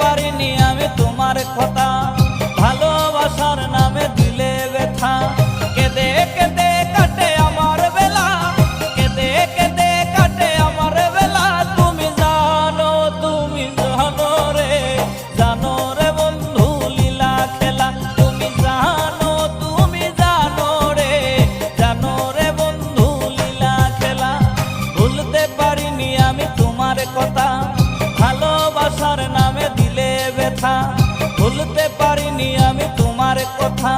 পারিনি আমি তোমার কথা, ভালোবাসার নামে দিলে ব্যথা। কেঁদে কেঁদে কাটে আমার বেলা, কেঁদে কেঁদে কাটে আমার বেলা। তুমি জানো রে, জানো রে বন্ধু লীলা খেলা। তুমি জানো রে, জানো রে বন্ধু লীলা খেলা। ভুলতে পারিনি আমি তোমার কথা, ভালোবাসার নামে দিলে ব্যথা। ভুলতে পারিনি আমি তোমার কথা।